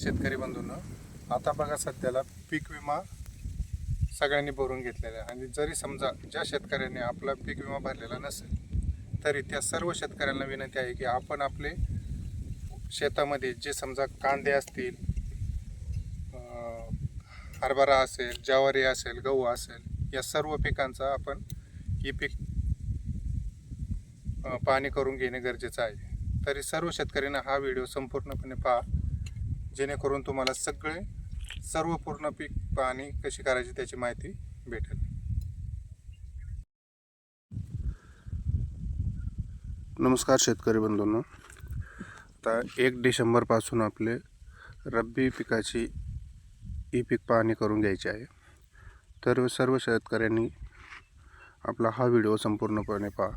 शेतकरी बंधूंनो, आता बघा सध्याला पीक विमा सगळ्यांनी भरून घेतलेला आहे. आणि जरी समजा ज्या शेतकऱ्यांनी आपला पीक विमा भरलेला नसेल तरी त्या सर्व शेतकऱ्यांना विनंती आहे की आपण आपले शेतामध्ये जे समजा कांदे असतील, हरभरा असेल, ज्वारी असेल, गहू असेल, या सर्व पिकांचा आपण ही पीक पाहणी करून घेणे गरजेचं आहे. तरी सर्व शेतकऱ्यांना हा व्हिडिओ संपूर्णपणे पहा, जेणेकरून तुम्हाला सर्व पूर्ण पीक पाहणी कशी करायची त्याची माहिती भेटेल. नमस्कार शेतकरी बंधूंनो, आता 1 डिसेंबरपासून आपले रब्बी पिकाची ई पीक पाहणी करून घ्यायची आहे. तर सर्व शेतकऱ्यांनी आपला हा व्हिडिओ संपूर्णपणे पहा,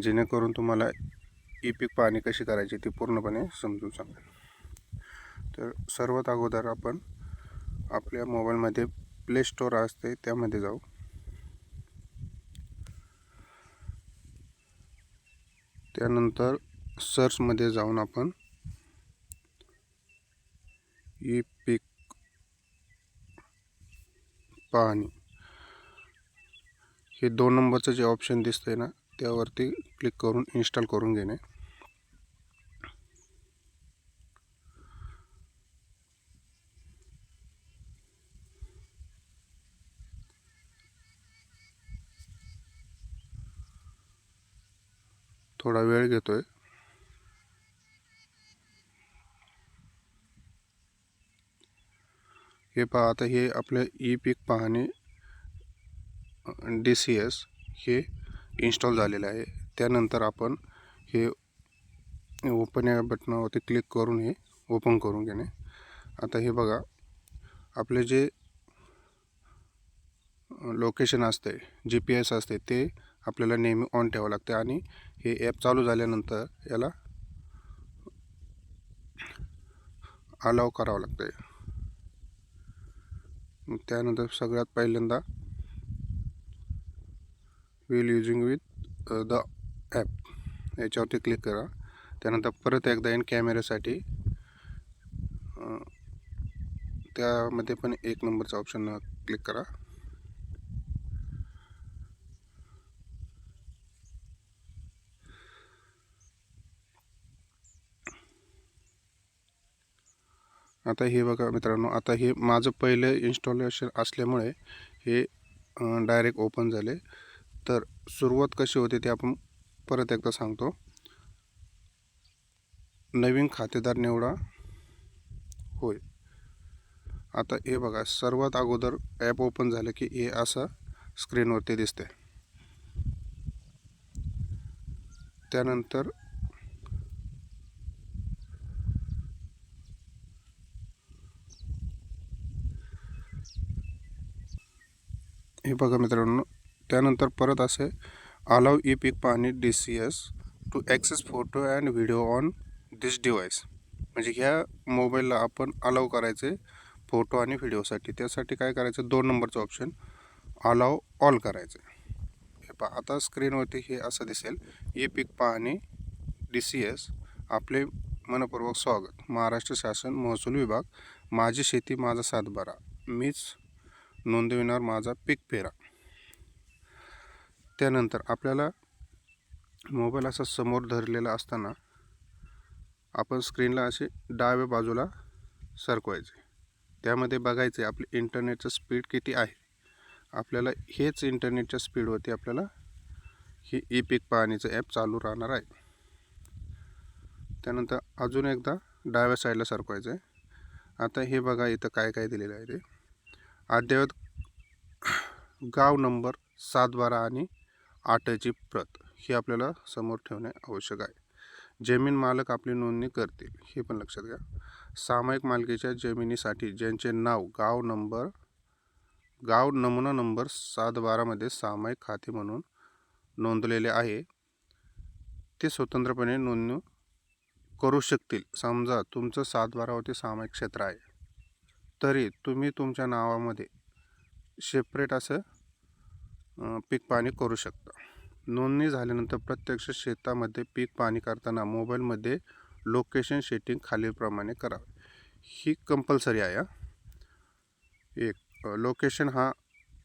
जेणेकरून तुम्हाला ई पीक पाहणी कशी करायची ती पूर्णपणे समजून सांगेल. तर सर्वात अगोदर आपण आपल्या मोबाईलमध्ये प्ले स्टोअर असते त्यामध्ये जाऊ. त्यानंतर सर्चमध्ये जाऊन आपण ई पीक पाहणी हे 2 नंबरचं जे ऑप्शन दिसतंय ना, त्यावरती क्लिक करून इन्स्टॉल करून घेणे. थोडा वेळ घेतोय. हे पहा, आता हे आपलं ई पीक पाहणी DCS हे इन्स्टॉल झालेलं आहे. त्यानंतर आपण हे ओपन या बटनावरती क्लिक करून हे ओपन करून घेणे. आता हे बघा, आपले जे लोकेशन असते, GPS असते, ते आपल्याला नेहमी ऑन ठेवावं लागते. आणि हे ॲप चालू झाल्यानंतर याला अलाव करावं लागतं. त्यानंतर सगळ्यात पहिल्यांदा will using with the app याच्यावरती क्लिक करा. त्यानंतर परत एकदा इन कॅमेऱ्यासाठी त्यामध्ये पण 1 नंबरचा ऑप्शन क्लिक करा. आता हे बघा मित्रांनो, आता हे माझं पहिलं इन्स्टॉलेशन असल्यामुळे हे डायरेक्ट ओपन झाले. तर सुरुवात कशी होते ते आपण परत एकदा सांगतो. नवीन खातेदार निवडा. होय. आता हे बघा, सर्वात अगोदर ॲप ओपन झालं की हे असं स्क्रीनवरती दिसते. त्यानंतर हे बघा मित्रांनो, त्यानंतर परत असे अलाव ई पीक पाहणी DCS to access photo and video on this device. म्हणजे ह्या मोबाईलला आपण अलाव करायचे फोटो आणि व्हिडिओसाठी. त्यासाठी काय करायचं, 2 नंबरचं ऑप्शन अलाव ऑल करायचं. हे पहा, आता स्क्रीनवरती हे असं दिसेल, ई पीक पाहणी DCS. आपले मनपूर्वक स्वागत. महाराष्ट्र शासन महसूल विभाग, माझी शेती माझा सातबारा, मीच नोंदविणार माझा पीक पेरा. त्यानंतर आपल्याला मोबाईल असा समोर धरलेला असताना आपण स्क्रीनला असे डाव्या बाजूला सरकवायचे. त्यामध्ये बघायचे आपले इंटरनेटचं स्पीड किती आहे. आपल्याला हेच इंटरनेटच्या स्पीडवरती आपल्याला ही ई पीक पाहणीचं ॲप चालू राहणार आहे. त्यानंतर अजून एकदा डाव्या साईडला सरकवायचं आहे. आता हे बघा, इथं काय काय दिलेलं आहे ते. अद्ययावत गाव नंबर 712 आणि 8ची प्रत ही आपल्याला समोर ठेवणे आवश्यक आहे. जमीन मालक आपली नोंदणी करतील, हे पण लक्षात घ्या. सामायिक मालकीच्या जमिनीसाठी ज्यांचे नाव गाव नमुना नंबर 712 सामायिक खाते म्हणून नोंदलेले आहे, ते स्वतंत्रपणे नोंदणी करू शकतील. समजा तुमचं 712वरती सामायिक क्षेत्र आहे, तरी तुम्ही तुमच्या नावामध्ये सेपरेट असं पीक पाहणी करू शकता. नोंदणी झाल्यानंतर प्रत्यक्ष शेतामध्ये पीक पाहणी करताना मोबाईलमध्ये लोकेशन सेटिंग खालीलप्रमाणे करावे. ही कंपल्सरी आहे. एक लोकेशन हा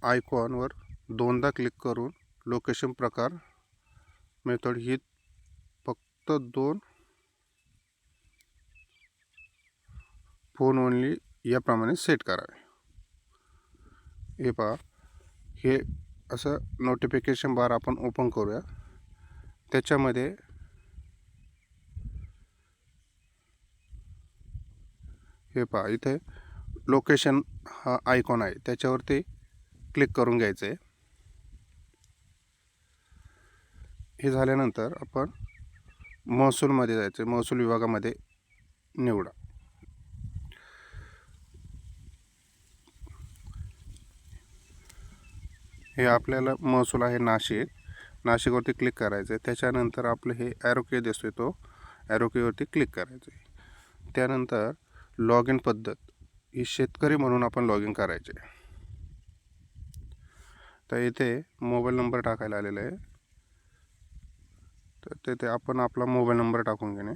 आयकॉनवर दोनदा क्लिक करून लोकेशन प्रकार मेथड ही फक्त 2 फोन ओनली याप्रमाणे सेट करावे. हे पहा, हे असं नोटिफिकेशन बार आपण ओपन करूया. त्याच्यामध्ये हे पहा, इथे लोकेशन हा आयकॉन आहे, त्याच्यावरती क्लिक करून घ्यायचं आहे. हे झाल्यानंतर आपण महसूलमध्ये जायचं. महसूल विभागामध्ये निवडा. हे आपल्याला महसूल आहे नाशिक. नाशिकवरती क्लिक करायचं आहे. त्याच्यानंतर आपलं हे ॲरो की दिसतोय, तो ॲरो कीवरती क्लिक करायचं आहे. त्यानंतर लॉग इन पद्धत ही शेतकरी म्हणून आपण लॉग इन करायचे. तर इथे मोबाईल नंबर टाकायला आलेला आहे. तर तिथे आपण आपला मोबाईल नंबर टाकून घेणे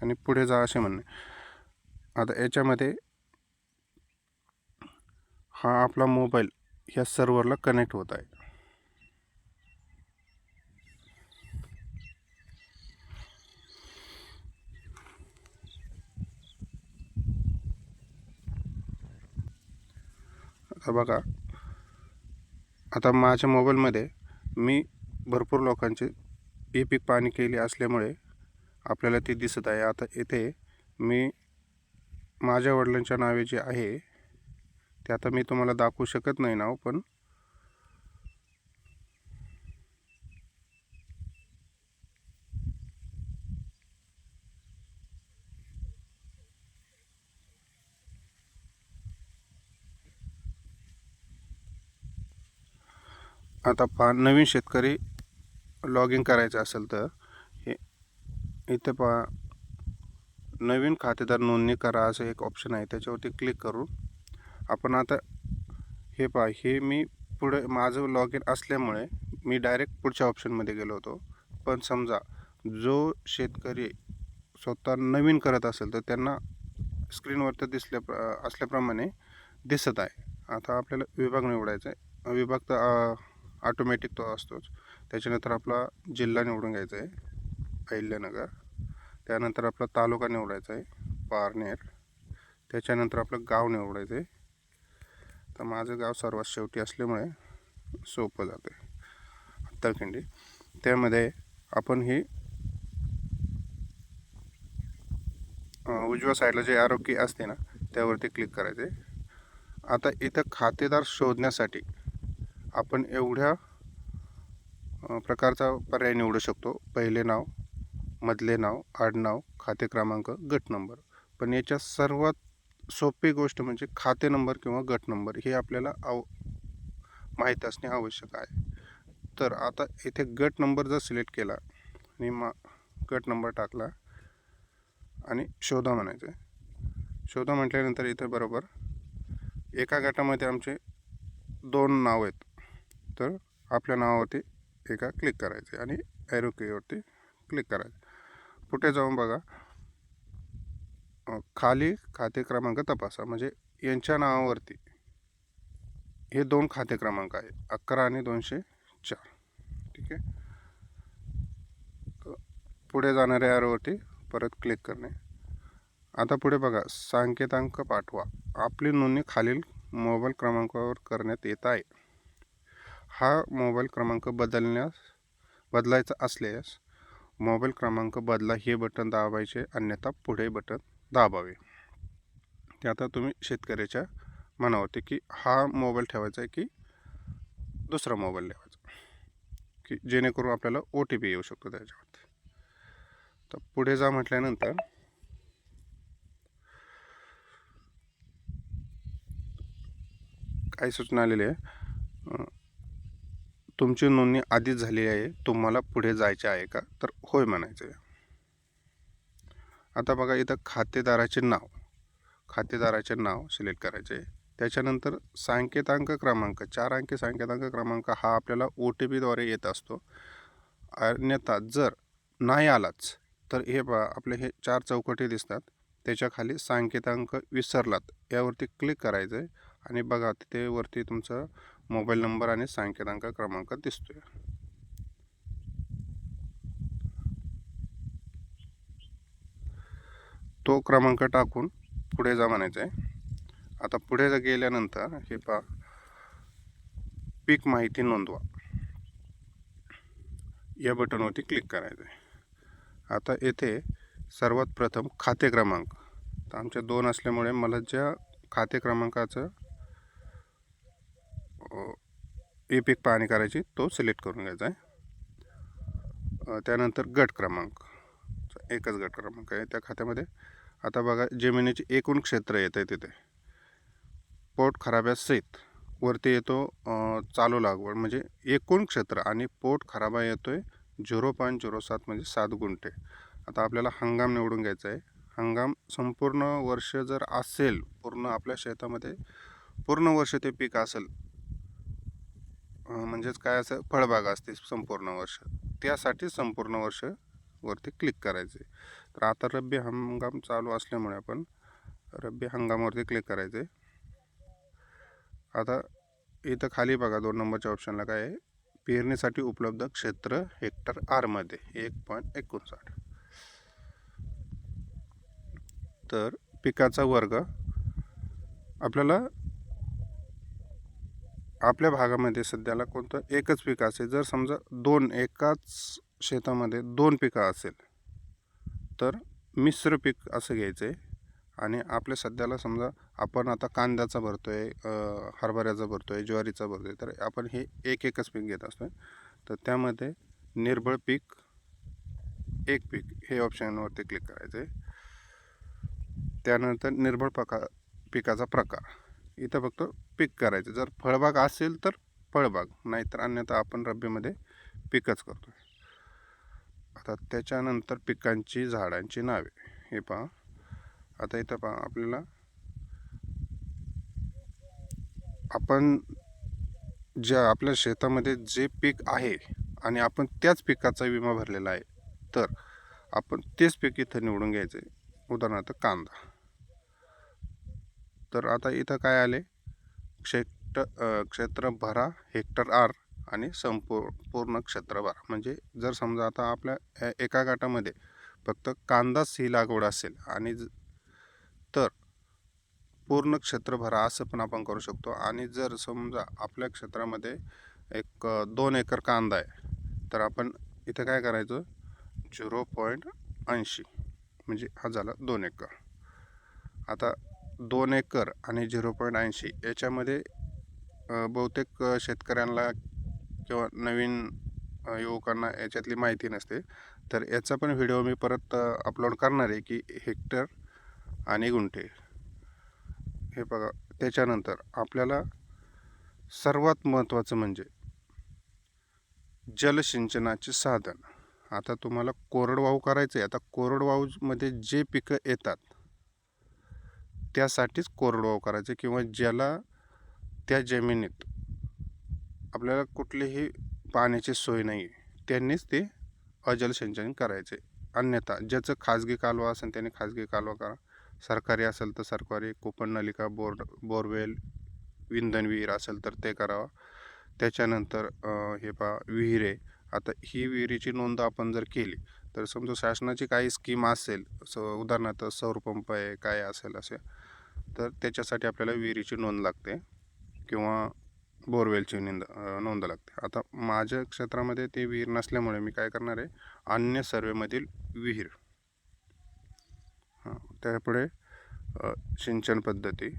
आणि पुढे जा असे म्हणणे. आता याच्यामध्ये हा आपला मोबाईल ह्या सर्व्हरला कनेक्ट होत आहे. आता बघा, आता माझ्या मोबाईलमध्ये मी भरपूर लोकांची ई पीक पाहणी केली असल्यामुळे आपल्याला ते दिसत आहे. आता इथे मी माझ्या वडिलांच्या नावे जे आहे ते आता मी तुम्हाला दाखवू शकत नाही नाव, पण आता पहा, नवीन शेतकरी लॉग इन करायचं असेल तर हे इथे पहा, नवीन खातेदार नोंदणी करा असं एक ऑप्शन आहे. त्याच्यावरती क्लिक करून आपण आता हे पहा, हे मी पुढे माझं लॉग इन असल्यामुळे मी डायरेक्ट पुढच्या ऑप्शनमध्ये गेलो होतो. पण समजा जो शेतकरी स्वतः नवीन करत असेल तर त्यांना स्क्रीनवरती असल्याप्रमाणे दिसत आहे. आता आपल्याला विभाग निवडायचा आहे. विभाग तर ऑटोमॅटिक तो असतोच. त्याच्यानंतर आपला जिल्हा निवडून घ्यायचा आहे, अहिल्यानगर. त्यानंतर आपला तालुका निवडायचा आहे, पारनेर. त्याच्यानंतर आपलं गाव निवडायचं आहे. तर माझं गाव सर्वात शेवटी असल्यामुळे सोपं जातं आहे, हत्तरखिंडी. त्यामध्ये आपण ही उजव्या साईडला जे ॲरो की असते ना त्यावरती क्लिक करायचे. आता इथं खातेदार शोधण्यासाठी आपण एवढ्या प्रकारचा पर्याय निवडू शकतो. पहिले नाव, मधले नाव, आडनाव, खाते क्रमांक, गट नंबर. पण याच्या सर्वात सोपी गोष्ट म्हणजे खाते नंबर किंवा गट नंबर हे आपल्याला माहीत असणे आवश्यक आहे. तर आता इथे गट नंबर जर सिलेक्ट केला आणि गट नंबर टाकला आणि शोधा म्हणायचं आहे. शोधा म्हटल्यानंतर इथे बरोबर एका गटामध्ये आमचे 2 नाव आहेत. तर आपल्या नावावरती एका क्लिक करायचे आणि ॲरो कीवरती क्लिक करायचं. पुढे जाऊन बघा, खाली खाते क्रमांक तपासा. म्हणजे यांच्या नावावरती हे 2 खाते क्रमांक आहे, 11 आणि 204. ठीक आहे. पुढे जाणाऱ्या ॲरोवरती परत क्लिक करणे. आता पुढे बघा, संकेतांक पाठवा. आपली नोंदणी खालील मोबाईल क्रमांकावर करण्यात येत आहे. हा मोबाईल क्रमांक बदलायचा असल्यास मोबाईल क्रमांक बदला हे बटन दाबायचे, अन्यथा पुढे बटन दाबावे. ते आता तुम्ही शेतकऱ्याच्या मनावरती की हा मोबाईल ठेवायचा आहे की दुसरा मोबाईल ठेवायचा, की जेणेकरून आपल्याला OTP येऊ शकतो त्याच्यावरती. तर पुढे जा म्हटल्यानंतर काही सूचना आलेली आहे. तुमची नोंदणी आधीच झालेली आहे, तुम्हाला पुढे जायचे आहे का? तर होय म्हणायचं आहे. आता बघा, इथं खातेदाराचे नाव सिलेक्ट करायचे. त्याच्यानंतर संकेतांक क्रमांक, 4 अंकी संकेतांक क्रमांक हा आपल्याला OTPद्वारे येत असतो. अन्यथा जर नाही आलाच तर हे पहा, आपले हे 4 चौकटी दिसतात, त्याच्या खाली सांकेतांक विसरलात यावरती क्लिक करायचं आहे आणि बघा तिथे वरती तुमचा मोबाईल नंबर आणि सांकेतांक क्रमांक दिसतोय. तो क्रमांक टाकून पुढे जा म्हणायचं आहे. आता पुढे गेल्यानंतर हे पहा, पीक माहिती नोंदवा या बटनवरती क्लिक करायचं आहे. आता येथे सर्वात प्रथम खाते क्रमांक, तर आमच्या 2 असल्यामुळे मला ज्या खाते क्रमांकाचं ई पीक पाहणी करायची तो सिलेक्ट करून घ्यायचा आहे. त्यानंतर गट क्रमांक, एकच गट क्रमांक आहे त्या खात्यामध्ये. आता बघा, जमिनीचे एकूण क्षेत्र येतं आहे तिथे पोट खराब्यासहित वरती येतो चालू लागवड म्हणजे एकूण क्षेत्र, आणि पोट खराबा येतो आहे 0.07 म्हणजे 7 गुंठे. आता आपल्याला हंगाम निवडून घ्यायचा आहे. हंगाम संपूर्ण वर्ष जर असेल, पूर्ण आपल्या शेतामध्ये पूर्ण वर्ष ते पीक असेल, म्हणजेच काय असं फळबाग असते संपूर्ण वर्ष, त्यासाठी संपूर्ण वर्ष वरती क्लिक करायचे. तर आता रब्बी हंगाम चालू असल्यामुळे आपण रब्बी हंगामावरती क्लिक करायचे. आता इथं खाली बघा 2 नंबरच्या ऑप्शनला काय आहे, पेरणीसाठी उपलब्ध क्षेत्र हेक्टर आरमध्ये 1.59. तर पिकाचा वर्ग आपल्याला आपल्या भागामध्ये सध्याला कोणतं एकच पीक असेल, जर समजा एकाच शेतामध्ये 2 पिकं असेल तर मिश्र पीक असं घ्यायचं आहे. आणि आपल्या सध्याला समजा आपण आता कांद्याचा भरतोय, हरभऱ्याचा भरतोय, ज्वारीचा भरतोय, तर आपण हे एकच पीक घेत असतोय. तर त्यामध्ये निर्बळ पीक, एक पीक हे ऑप्शनवरती क्लिक करायचं आहे. त्यानंतर निर्बळ पिकाचा प्रकार, इथं फक्त पीक करायचं. जर फळबाग असेल तर फळबाग, नाहीतर अन्यथा आपण रब्बीमध्ये पीकच करतो. आता त्याच्यानंतर पिकांची झाडांची नावे, हे पहा. आता इथं पहा, आपल्याला आपण ज्या आपल्या शेतामध्ये जे पीक आहे आणि आपण त्याच पिकाचा विमा भरलेला आहे, तर आपण तेच पीक इथं निवडून घ्यायचं आहे. उदाहरणार्थ कांदा. तर आता इथं काय आले, क्षेत्र भरा हेक्टर आर आणि संपूर्ण क्षेत्र भरा. म्हणजे जर समजा आता आपल्या एका गटामध्ये फक्त कांदाच ही लागवड असेल आणि तर पूर्ण क्षेत्र भरा असं पण आपण करू शकतो. आणि जर समजा आपल्या क्षेत्रामध्ये 2 एकर कांदा आहे, तर आपण इथं काय करायचं, 0.80 म्हणजे हा झाला 2 एकर. आता 2 एकर आणि 0.80 याच्यामध्ये बहुतेक शेतकऱ्यांना किंवा नवीन युवकांना याच्यातली माहिती नसते. तर याचा पण व्हिडिओ मी परत अपलोड करणार आहे की हेक्टर आणि गुंठे हे बघा. त्याच्यानंतर आपल्याला सर्वात महत्त्वाचं म्हणजे जलसिंचनाचे साधन. आता तुम्हाला कोरडवाहू करायचं आहे. आता कोरडवाहूमध्ये जे पिकं येतात त्यासाठीच कोरडवाहू करायचं, किंवा ज्याला त्या जमिनीत आपल्याला कुठलीही पाण्याची सोय नाही आहे त्यांनीच ते अजलसिंचन करायचे. अन्यथा ज्याचं खाजगी कालवा असेल त्याने खाजगी कालवा करा, सरकारी असेल तर सरकारी, कूपननलिका, बोरवेल, विंधन विहीर असेल तर ते करावं. त्याच्यानंतर हे पहा, विहिरे. आता ही विहिरीची नोंद आपण जर केली तर समजा शासनाची काही स्कीम असेल, उदाहरणार्थ सौर पंप आहे काय असेल असे, तर त्याच्यासाठी आपल्याला विहिरीची नोंद लागते किंवा बोरवेलची नोंद लागते. आता माझ्या क्षेत्रामध्ये ते विहीर नसल्यामुळे मी काय करणार आहे, अन्य सर्वेमधील विहीर. त्यापुढे सिंचन पद्धती,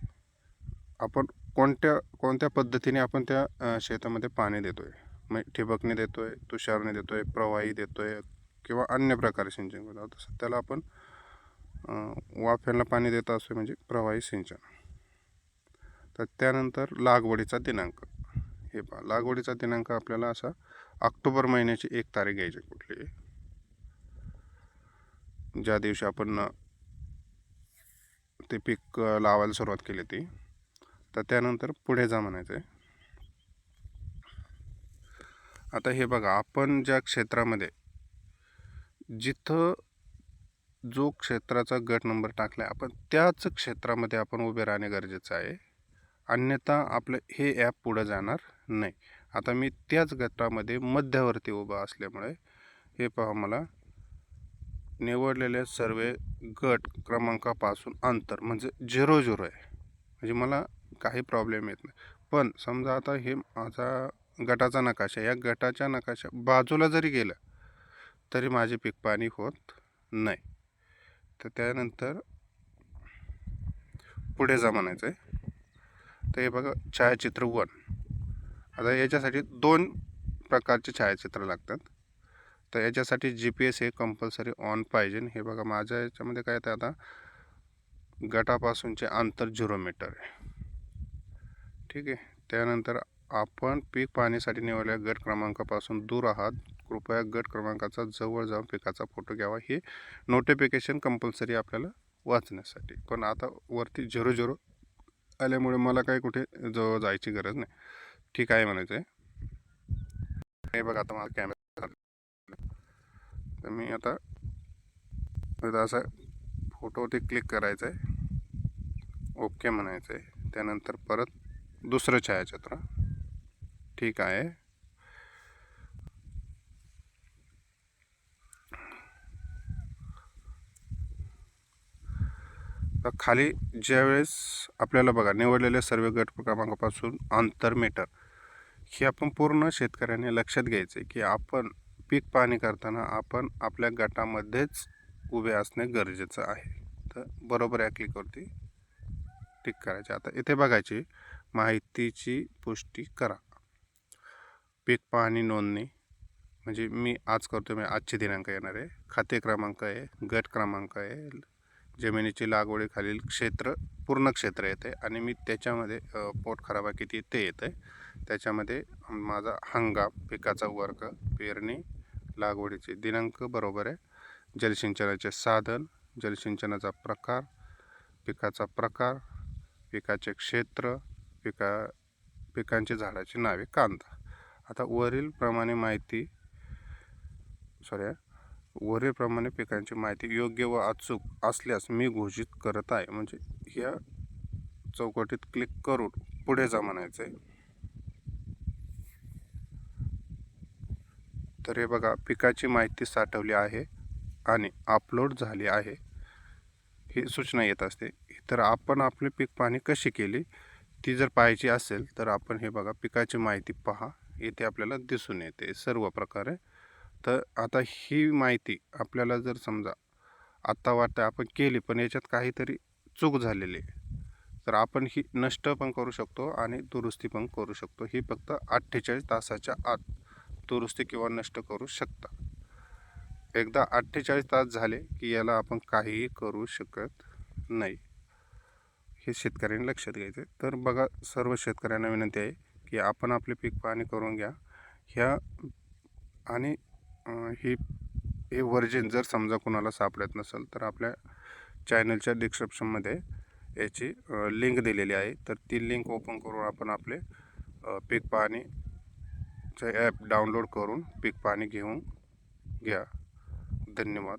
आपण कोणत्या पद्धतीने आपण त्या शेतामध्ये पाणी देतोय, म्हणजे ठिबकने देतोय, तुषारने देतोय, प्रवाही देतोय किंवा अन्य प्रकारे सिंचन करतो. त्याला आपण वाफ्यांना पाणी देत असतो म्हणजे प्रवाही सिंचन. तर त्यानंतर लागवडीचा दिनांक, हे पहा, लागवडीचा दिनांक आपल्याला असा ऑक्टोबर महिन्याची 1 तारीख घ्यायची कुठली, ज्या दिवशी आपण ते पीक लावायला सुरुवात केली ती. तर त्यानंतर पुढे जा म्हणायचं आहे. आता हे बघा, आपण ज्या क्षेत्रामध्ये जिथं जो क्षेत्राचा गट नंबर टाकला आहे आपण त्याच क्षेत्रामध्ये आपण उभे राहणे गरजेचं आहे, अन्यथा आपलं हे ॲप पुढं जाणार नाही. आता मी त्याच गटामध्ये मध्यवर्ती उभा असल्यामुळे हे पहा, मला निवडलेले सर्व गट क्रमांकापासून अंतर म्हणजे 0-0 आहे, म्हणजे मला काही प्रॉब्लेम येत नाही. पण समजा आता हे माझा गटाचा नकाशा, या गटाच्या नकाशा बाजूला जरी गेलं तरी माझे पीक पाणी होत नाही. तर त्यानंतर पुढे जा म्हणायचं आहे. तर हे बघा, छायाचित्र 1. आता याच्यासाठी 2 प्रकारचे छायाचित्र लागतात. तर याच्यासाठी GPS हे कंपल्सरी ऑन पाहिजे. हे बघा, माझ्या याच्यामध्ये काय आहे, आता गटापासूनचे अंतर 0 मीटर आहे. ठीक आहे. त्यानंतर आपण पीक पाहणीसाठी निवडलेल्या गट क्रमांकापासून दूर आहात, कृपया गट क्रमांकाचा जवळ जाऊन पिकाचा फोटो घ्यावा. हे नोटिफिकेशन कंपल्सरी आपल्याला वाचण्यासाठी. पण आता वरती 0-0 आल्यामुळे मला काही कुठे जवळ जायची गरज नाही. ठीक आहे म्हणायचं आहे. हे बघा, आता माझा कॅमेरा, तर मी आता असा फोटोवरती क्लिक करायचं आहे, ओके म्हणायचं आहे. त्यानंतर परत दुसरं छायाचित्र. ठीक आहे. तर खाली ज्यावेळेस आपल्याला बघा निवडलेल्या सर्व गट क्रमांकापासून अंतर मीटर, हे आपण पूर्ण शेतकऱ्याने लक्षात घ्यायचे की आपण पीक पाहणी करताना आपण आपल्या गटामध्येच उभे असणे गरजेचं आहे. तर बरोबर या क्लिकवरती टिक करायचे. आता इथे बघायची माहितीची पुष्टी करा. पीक पाहणी नोंदणी म्हणजे मी आज करतो, मी आजची दिनांक येणार आहे, खाते क्रमांक आहे, गट क्रमांक आहे, जमिनीची लागवडीखालील क्षेत्र पूर्ण क्षेत्र येते आणि मी त्याच्यामध्ये पोटखराबा किती ते येतं आहे. त्याच्यामध्ये माझा हंगाम, पिकाचा वर्ग, पेरणी, लागवडीचे दिनांक बरोबर आहे, जलसिंचनाचे साधन, जलसिंचनाचा प्रकार, पिकाचा प्रकार, पिकाचे क्षेत्र, पिकांची झाडाची नावे, कांदा. आता वरीलप्रमाणे पिकांची माहिती योग्य व अचूक असल्यास मी घोषित करत आहे, म्हणजे ह्या चौकटीत क्लिक करून पुढे जा म्हणायचं आहे. तर हे बघा, पिकाची माहिती साठवली आहे आणि अपलोड झाली आहे ही सूचना येत असते. तर आपण आपली पीक पाहणी कशी केली ती जर पाहायची असेल तर आपण हे बघा, पिकाची माहिती पहा, इथे आपल्याला दिसून येते सर्व प्रकारे. तर आता ही माहिती आपल्याला जर समजा आत्ता वाटतं आपण केली पण याच्यात काहीतरी चूक झालेली आहे, तर आपण ही नष्ट पण करू शकतो आणि दुरुस्ती पण करू शकतो. ही फक्त 48 तासाच्या आत दुरुस्ती किंवा नष्ट करू शकता. एकदा 48 तास झाले की याला आपण काहीही करू शकत नाही, हे शेतकऱ्यांनी लक्षात घ्यायचं. तर बघा, सर्व शेतकऱ्यांना विनंती आहे की आपण आपली पीक पाहणी करून घ्या. ह्या आणि हे वर्जन जर समजा कोणाला सापडत नसेल तर आपल्या चॅनलच्या डिस्क्रिप्शनमध्ये याची लिंक दिलेली आहे, तर ती लिंक ओपन करून आपण आपले पीक पाहणीचे ॲप डाउनलोड करून पीक पाहणी घेऊन घ्या. धन्यवाद.